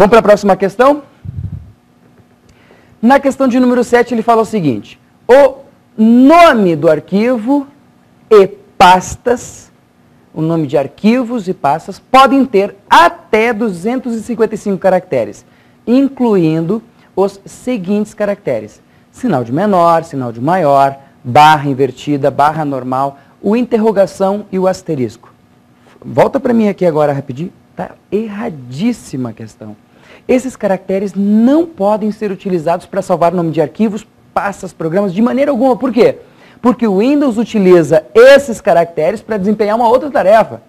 Vamos para a próxima questão? Na questão de número 7, ele fala o seguinte: o nome do arquivo e pastas, o nome de arquivos e pastas podem ter até 255 caracteres, incluindo os seguintes caracteres: sinal de menor, sinal de maior, barra invertida, barra normal, o interrogação e o asterisco. Volta para mim aqui agora rapidinho. Está erradíssima a questão. Esses caracteres não podem ser utilizados para salvar nome de arquivos, pastas, programas, de maneira alguma. Por quê? Porque o Windows utiliza esses caracteres para desempenhar uma outra tarefa.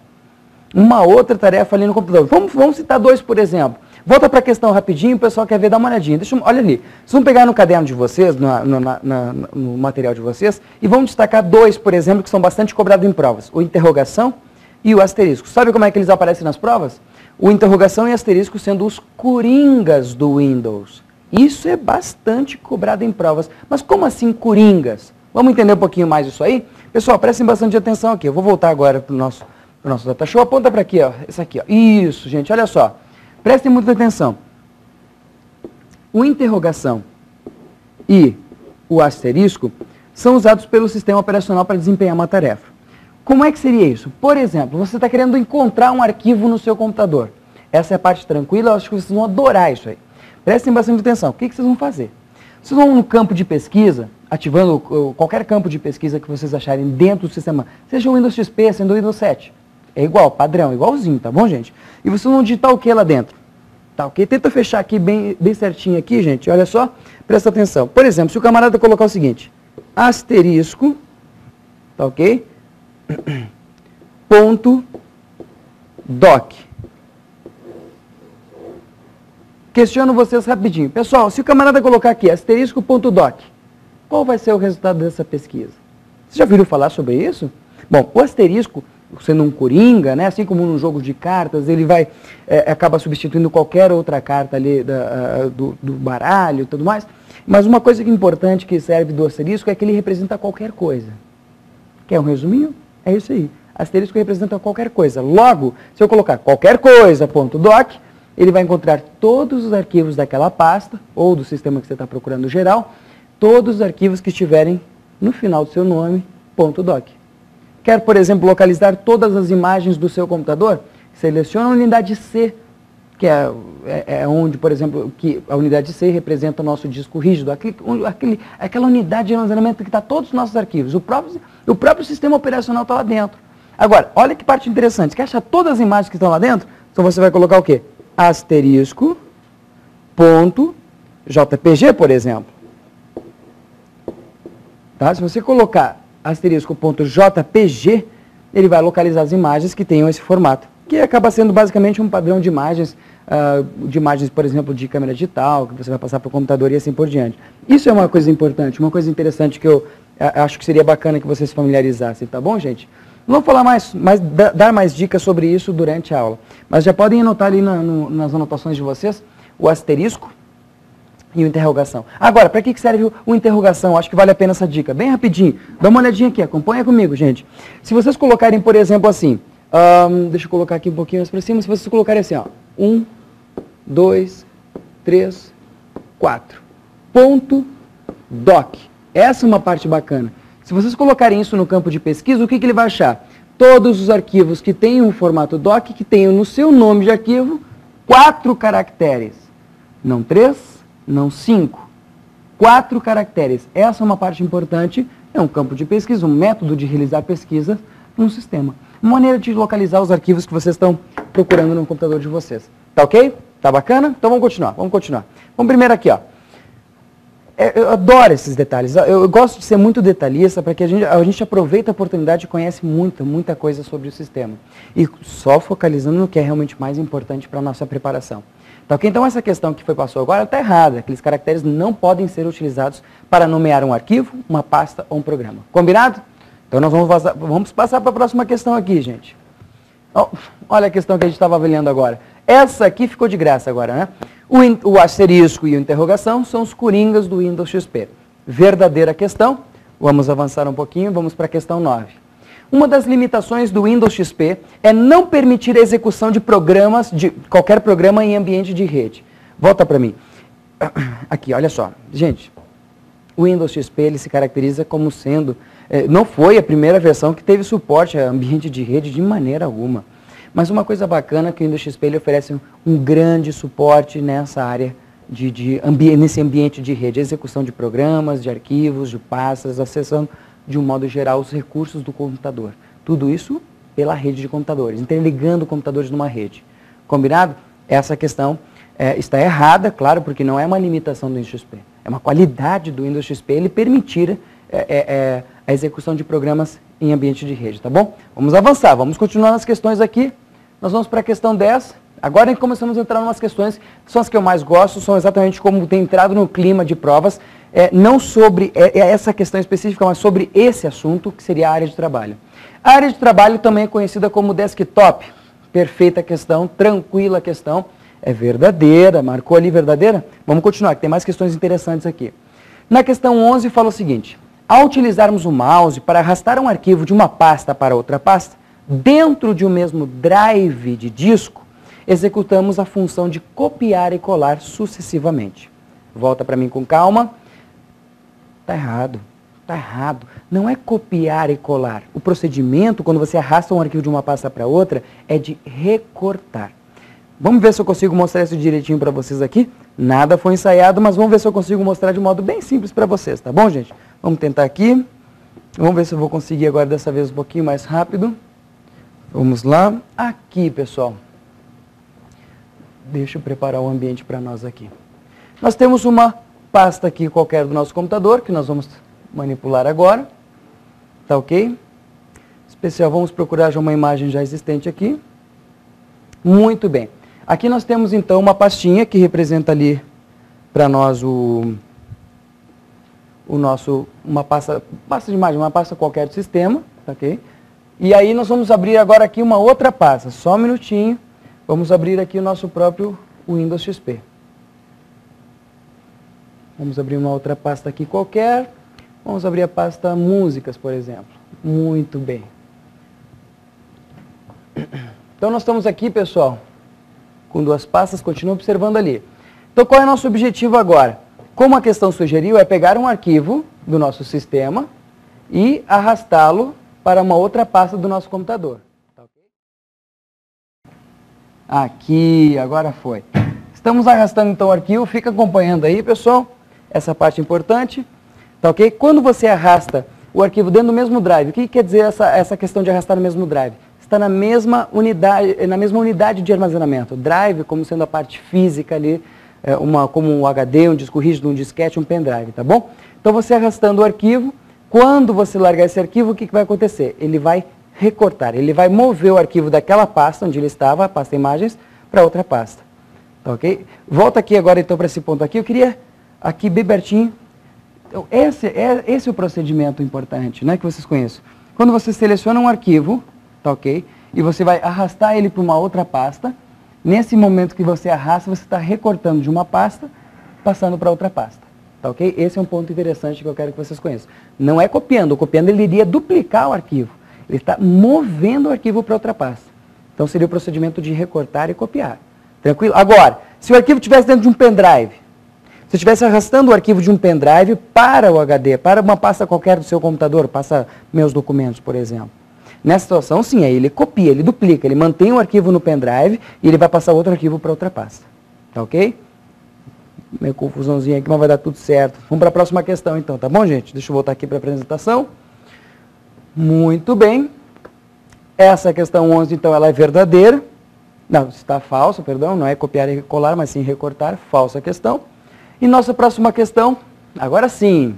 Uma outra tarefa ali no computador. Vamos citar dois, por exemplo. Volta para a questão rapidinho, o pessoal quer ver, dá uma olhadinha. Olha ali. Vocês vão pegar no caderno de vocês, no material de vocês, e vão destacar dois, por exemplo, que são bastante cobrados em provas. O interrogação e o asterisco. Sabe como é que eles aparecem nas provas? O interrogação e asterisco sendo os coringas do Windows. Isso é bastante cobrado em provas. Mas como assim coringas? Vamos entender um pouquinho mais isso aí? Pessoal, prestem bastante atenção aqui. Eu vou voltar agora para o nosso data show. Aponta para aqui, ó. Esse aqui, ó. Isso, gente, olha só. Prestem muita atenção. O interrogação e o asterisco são usados pelo sistema operacional para desempenhar uma tarefa. Como é que seria isso? Por exemplo, você está querendo encontrar um arquivo no seu computador. Essa é a parte tranquila, eu acho que vocês vão adorar isso aí. Prestem bastante atenção. O que vocês vão fazer? Vocês vão no campo de pesquisa, ativando qualquer campo de pesquisa que vocês acharem dentro do sistema, seja o Windows XP, sendo o Windows 7. É igual, padrão, igualzinho, tá bom, gente? E vocês vão digitar o que lá dentro? Tá, ok? Tenta fechar aqui bem certinho aqui, gente. Olha só, presta atenção. Por exemplo, se o camarada colocar o seguinte, asterisco, tá ok? Ponto doc. Questiono vocês rapidinho. Pessoal, se o camarada colocar aqui asterisco ponto doc, qual vai ser o resultado dessa pesquisa? Vocês já viram falar sobre isso? Bom, o asterisco, sendo um coringa, né, assim como num jogo de cartas, ele vai acaba substituindo qualquer outra carta ali do baralho e tudo mais. Mas uma coisa que é importante que serve do asterisco é que ele representa qualquer coisa. Quer um resuminho? É isso aí. Asterisco representa qualquer coisa. Logo, se eu colocar qualquer coisa, ponto doc, ele vai encontrar todos os arquivos daquela pasta, ou do sistema que você está procurando geral, todos os arquivos que estiverem no final do seu nome, ponto doc. Quer, por exemplo, localizar todas as imagens do seu computador? Seleciona a unidade C, que é onde, por exemplo, que a unidade C representa o nosso disco rígido, aquela unidade de armazenamento que está todos os nossos arquivos. O próprio sistema operacional está lá dentro. Agora, olha que parte interessante. Quer achar todas as imagens que estão lá dentro? Então você vai colocar o quê? Asterisco, ponto, JPG, por exemplo. Tá? Se você colocar asterisco, ponto, JPG, ele vai localizar as imagens que tenham esse formato, que acaba sendo basicamente um padrão de imagens, por exemplo, de câmera digital, que você vai passar para o computador e assim por diante. Isso é uma coisa importante, uma coisa interessante que eu acho que seria bacana que vocês se familiarizassem, tá bom, gente? Não vou falar dar mais dicas sobre isso durante a aula, mas já podem anotar ali nas anotações de vocês o asterisco e o interrogação. Agora, para que serve o interrogação? Acho que vale a pena essa dica. Bem rapidinho, dá uma olhadinha aqui, acompanha comigo, gente. Se vocês colocarem, por exemplo, assim, deixa eu colocar aqui um pouquinho mais para cima, se vocês colocarem assim, ó, 1, 2, 3, 4, ponto doc. Essa é uma parte bacana. Se vocês colocarem isso no campo de pesquisa, o que ele vai achar? Todos os arquivos que tenham um formato doc, que tenham no seu nome de arquivo 4 caracteres. Não 3, não 5. 4 caracteres. Essa é uma parte importante, é um campo de pesquisa, um método de realizar pesquisa num sistema. Uma maneira de localizar os arquivos que vocês estão procurando no computador de vocês. Tá ok? Tá bacana? Então vamos continuar. Vamos primeiro aqui, ó. Eu adoro esses detalhes. Eu gosto de ser muito detalhista para que a gente aproveite a oportunidade e conhece muita coisa sobre o sistema. E só focalizando no que é realmente mais importante para a nossa preparação. Tá ok? Então essa questão que passou agora está errada. Aqueles caracteres não podem ser utilizados para nomear um arquivo, uma pasta ou um programa. Combinado? Então nós vamos passar para a próxima questão aqui, gente. Olha a questão que a gente estava avaliando agora. Essa aqui ficou de graça agora, né? O asterisco e a interrogação são os coringas do Windows XP. Verdadeira questão. Vamos avançar um pouquinho, vamos para a questão 9. Uma das limitações do Windows XP é não permitir a execução de programas, de qualquer programa em ambiente de rede. Volta para mim. Aqui, olha só. Gente, o Windows XP ele se caracteriza como sendo... não foi a primeira versão que teve suporte a ambiente de rede de maneira alguma. Mas uma coisa bacana é que o Windows XP ele oferece um grande suporte nessa área, nesse ambiente de rede, execução de programas, de arquivos, de pastas, acessando de um modo geral os recursos do computador. Tudo isso pela rede de computadores, interligando computadores numa rede. Combinado? Essa questão está errada, claro, porque não é uma limitação do Windows XP. É uma qualidade do Windows XP ele permitir a execução de programas em ambiente de rede, tá bom? Vamos avançar, vamos continuar nas questões aqui. Nós vamos para a questão 10. Agora começamos a entrar em umas questões, são as que eu mais gosto, são exatamente como tem entrado no clima de provas, não sobre essa questão específica, mas sobre esse assunto, que seria a área de trabalho. A área de trabalho também é conhecida como desktop. Perfeita questão, tranquila questão, é verdadeira, marcou ali verdadeira? Vamos continuar, que tem mais questões interessantes aqui. Na questão 11 fala o seguinte: ao utilizarmos o mouse para arrastar um arquivo de uma pasta para outra pasta, dentro de um mesmo drive de disco, executamos a função de copiar e colar sucessivamente. Volta para mim com calma. Está errado, está errado. Não é copiar e colar. O procedimento, quando você arrasta um arquivo de uma pasta para outra, é de recortar. Vamos ver se eu consigo mostrar isso direitinho para vocês aqui. Nada foi ensaiado, mas vamos ver se eu consigo mostrar de modo bem simples para vocês, tá bom, gente? Vamos tentar aqui. Vamos ver se eu vou conseguir agora dessa vez um pouquinho mais rápido. Vamos lá. Aqui, pessoal. Deixa eu preparar o ambiente para nós aqui. Nós temos uma pasta aqui qualquer do nosso computador, que nós vamos manipular agora. Tá ok? Especial, vamos procurar já uma imagem já existente aqui. Muito bem. Aqui nós temos então uma pastinha que representa ali para nós uma pasta de imagem, uma pasta qualquer do sistema, tá ok? E aí nós vamos abrir agora aqui uma outra pasta, só um minutinho. Vamos abrir aqui o nosso próprio Windows XP. Vamos abrir uma outra pasta aqui qualquer. Vamos abrir a pasta músicas, por exemplo. Muito bem. Então nós estamos aqui, pessoal, com duas pastas, continua observando ali. Então qual é o nosso objetivo agora? Como a questão sugeriu, é pegar um arquivo do nosso sistema e arrastá-lo para uma outra pasta do nosso computador. Tá ok? Aqui, agora foi. Estamos arrastando então o arquivo, fica acompanhando aí, pessoal, essa parte importante. Tá ok? Quando você arrasta o arquivo dentro do mesmo drive, o que quer dizer essa questão de arrastar no mesmo drive? Está na mesma unidade de armazenamento. Drive como sendo a parte física ali, como um HD, um disco rígido, um disquete, um pendrive, tá bom? Então você arrastando o arquivo, quando você largar esse arquivo, o que vai acontecer? Ele vai recortar, ele vai mover o arquivo daquela pasta onde ele estava, a pasta imagens, para outra pasta. Tá ok? Volta aqui agora então para esse ponto aqui, eu queria aqui bem pertinho. Então, esse é o procedimento importante, né, que vocês conhecem. Quando você seleciona um arquivo, tá ok? E você vai arrastar ele para uma outra pasta. Nesse momento que você arrasta, você está recortando de uma pasta, passando para outra pasta. Tá ok? Esse é um ponto interessante que eu quero que vocês conheçam. Não é copiando. Copiando ele iria duplicar o arquivo. Ele está movendo o arquivo para outra pasta. Então seria o procedimento de recortar e copiar. Tranquilo? Agora, se o arquivo estivesse dentro de um pendrive, se eu estivesse arrastando o arquivo de um pendrive para o HD, para uma pasta qualquer do seu computador, passa meus documentos, por exemplo. Nessa situação, sim, aí ele copia, ele duplica, ele mantém o arquivo no pendrive e ele vai passar outro arquivo para outra pasta. Tá ok? Meio confusãozinha aqui, mas vai dar tudo certo. Vamos para a próxima questão então, tá bom, gente? Deixa eu voltar aqui para a apresentação. Muito bem. Essa questão 11, então, ela é verdadeira. Não, está falsa, perdão, não é copiar e colar, mas sim recortar, falsa questão. E nossa próxima questão, agora sim.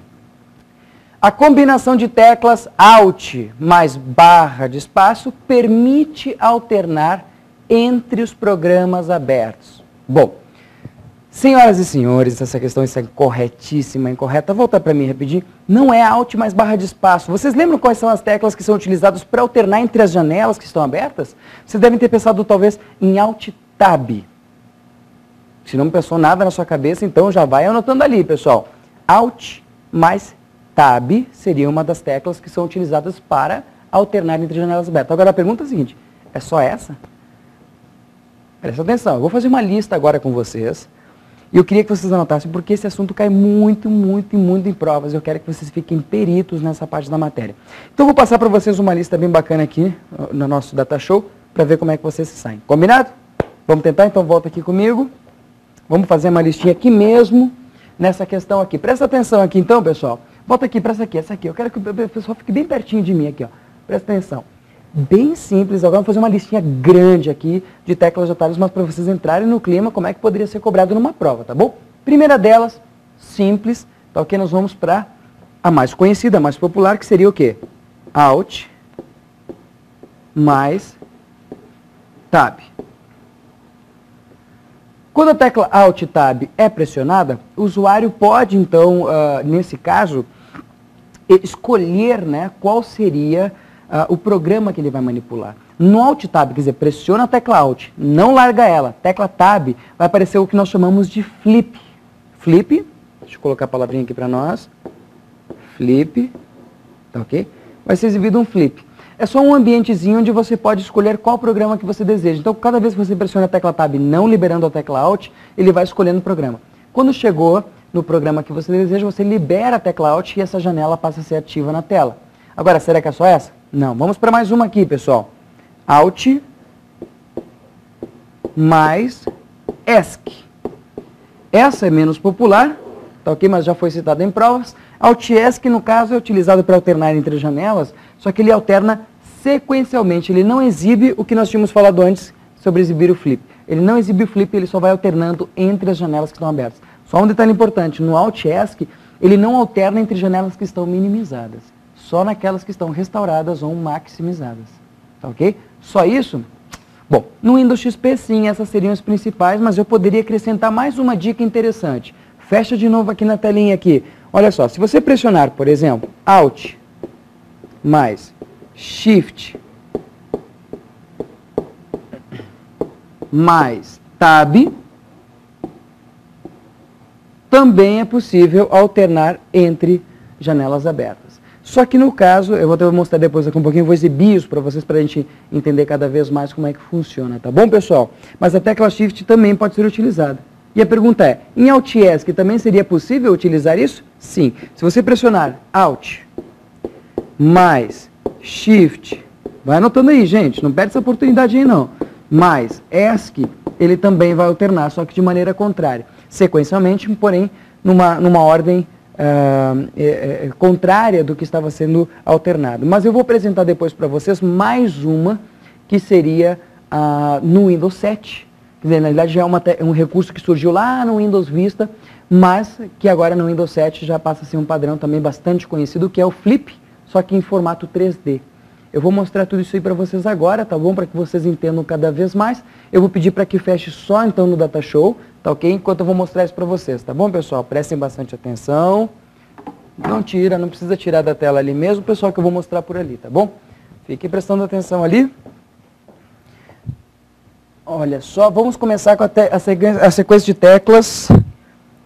A combinação de teclas Alt mais barra de espaço permite alternar entre os programas abertos. Bom, senhoras e senhores, essa questão está corretíssima, incorreta. Volta para mim rapidinho. Não é Alt mais barra de espaço. Vocês lembram quais são as teclas que são utilizadas para alternar entre as janelas que estão abertas? Vocês devem ter pensado talvez em Alt Tab. Se não pensou nada na sua cabeça, então já vai anotando ali, pessoal. Alt mais Tab seria uma das teclas que são utilizadas para alternar entre janelas abertas. Agora a pergunta é a seguinte, é só essa? Presta atenção, eu vou fazer uma lista agora com vocês, e eu queria que vocês anotassem, porque esse assunto cai muito em provas, eu quero que vocês fiquem peritos nessa parte da matéria. Então eu vou passar para vocês uma lista bem bacana aqui, no nosso Data Show, para ver como é que vocês se saem. Combinado? Vamos tentar? Então volta aqui comigo. Vamos fazer uma listinha aqui mesmo, nessa questão aqui. Presta atenção aqui então, pessoal. Volta aqui para essa aqui. Eu quero que o pessoal fique bem pertinho de mim aqui, ó. Presta atenção. Bem simples, agora vamos fazer uma listinha grande aqui de teclas de atalhos, mas para vocês entrarem no clima, como é que poderia ser cobrado numa prova, tá bom? Primeira delas, simples, tá ok? Nós vamos para a mais conhecida, a mais popular, que seria o quê? Alt mais Tab. Quando a tecla Alt Tab é pressionada, o usuário pode, então, nesse caso, escolher, né, qual seria o programa que ele vai manipular. No Alt Tab, quer dizer, pressiona a tecla Alt, não larga ela. Tecla Tab vai aparecer o que nós chamamos de flip. Flip, deixa eu colocar a palavrinha aqui para nós. Flip, tá ok? Vai ser exibido um flip. É só um ambientezinho onde você pode escolher qual programa que você deseja. Então, cada vez que você pressiona a tecla Tab não liberando a tecla Alt, ele vai escolhendo o programa. Quando chegou no programa que você deseja, você libera a tecla Alt e essa janela passa a ser ativa na tela. Agora, será que é só essa? Não. Vamos para mais uma aqui, pessoal. Alt mais ESC. Essa é menos popular, tá ok? Mas já foi citada em provas. Alt ESC, no caso, é utilizado para alternar entre janelas, só que ele alterna sequencialmente. Ele não exibe o que nós tínhamos falado antes sobre exibir o flip. Ele não exibe o flip, ele só vai alternando entre as janelas que estão abertas. Só um detalhe importante, no Alt ESC, ele não alterna entre janelas que estão minimizadas. Só naquelas que estão restauradas ou maximizadas. Tá ok? Só isso? Bom, no Windows XP sim, essas seriam as principais, mas eu poderia acrescentar mais uma dica interessante. Fecha de novo aqui na telinha aqui. Olha só, se você pressionar, por exemplo, Alt mais Shift mais Tab, também é possível alternar entre janelas abertas. Só que no caso, eu vou mostrar depois aqui um pouquinho, vou exibir isso para vocês, para a gente entender cada vez mais como é que funciona, tá bom, pessoal? Mas a tecla Shift também pode ser utilizada. E a pergunta é, em Alt ESC também seria possível utilizar isso? Sim. Se você pressionar Alt mais Shift, vai anotando aí, gente, não perde essa oportunidade aí não, mais ESC, ele também vai alternar, só que de maneira contrária. Sequencialmente, porém, numa ordem contrária do que estava sendo alternado. Mas eu vou apresentar depois para vocês mais uma, que seria no Windows 7. Quer dizer, na realidade já é um recurso que surgiu lá no Windows Vista, mas que agora no Windows 7 já passa a ser um padrão também bastante conhecido, que é o Flip, só que em formato 3D. Eu vou mostrar tudo isso aí para vocês agora, tá bom? Para que vocês entendam cada vez mais. Eu vou pedir para que feche só então no Data Show, tá ok? Enquanto eu vou mostrar isso para vocês, tá bom, pessoal? Prestem bastante atenção. Não tira, não precisa tirar da tela ali mesmo, pessoal, que eu vou mostrar por ali, tá bom? Fiquem prestando atenção ali. Olha só, vamos começar com a sequência de teclas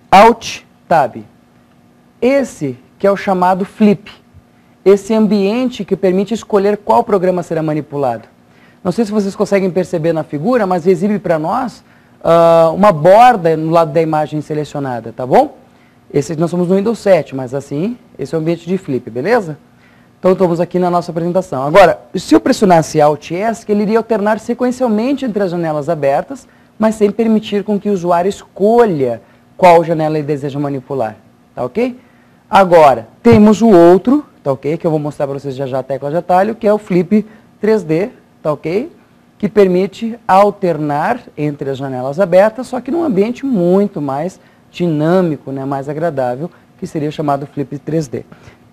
Alt Tab. Esse que é o chamado Flip. Esse ambiente que permite escolher qual programa será manipulado. Não sei se vocês conseguem perceber na figura, mas exibe para nós uma borda no lado da imagem selecionada, tá bom? Nós somos no Windows 7, mas assim, esse é o ambiente de Flip, beleza? Então estamos aqui na nossa apresentação. Agora, se eu pressionasse Alt ESC, ele iria alternar sequencialmente entre as janelas abertas, mas sem permitir com que o usuário escolha qual janela ele deseja manipular, tá ok? Agora, temos o outro, tá ok? Que eu vou mostrar para vocês já a tecla de atalho, que é o Flip 3D, tá ok? Que permite alternar entre as janelas abertas, só que num ambiente muito mais dinâmico, né? Mais agradável, que seria o chamado Flip 3D,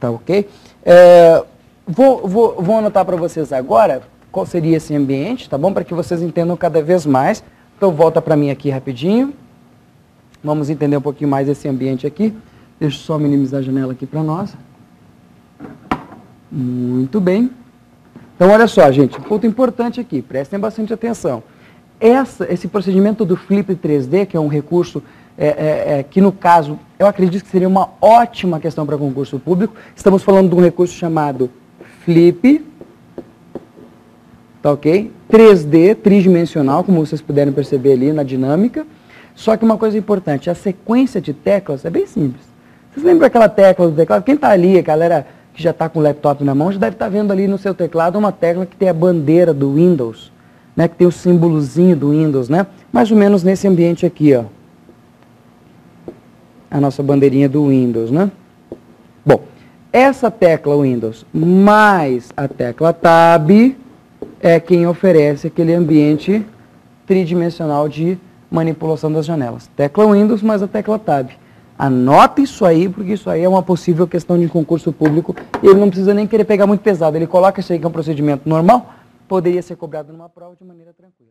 tá ok? Vou anotar para vocês agora qual seria esse ambiente, tá bom? Para que vocês entendam cada vez mais. Então, volta para mim aqui rapidinho. Vamos entender um pouquinho mais esse ambiente aqui. Deixa eu só minimizar a janela aqui para nós. Muito bem. Então, olha só, gente, um ponto importante aqui, prestem bastante atenção. Esse procedimento do Flip 3D, que é um recurso que, no caso, eu acredito que seria uma ótima questão para concurso público. Estamos falando de um recurso chamado Flip tá ok? 3D, tridimensional, como vocês puderam perceber ali na dinâmica. Só que uma coisa importante, a sequência de teclas é bem simples. Vocês lembram aquela tecla do teclado? Quem está ali, a galera que já está com o laptop na mão, já deve estar vendo ali no seu teclado uma tecla que tem a bandeira do Windows, né? Que tem o símbolozinho do Windows, né? Mais ou menos nesse ambiente aqui, ó. A nossa bandeirinha do Windows, né? Bom, essa tecla Windows mais a tecla Tab é quem oferece aquele ambiente tridimensional de manipulação das janelas. Tecla Windows mais a tecla Tab. Anota isso aí, porque isso aí é uma possível questão de concurso público e ele não precisa nem querer pegar muito pesado. Ele coloca isso aí que é um procedimento normal, poderia ser cobrado numa prova de maneira tranquila.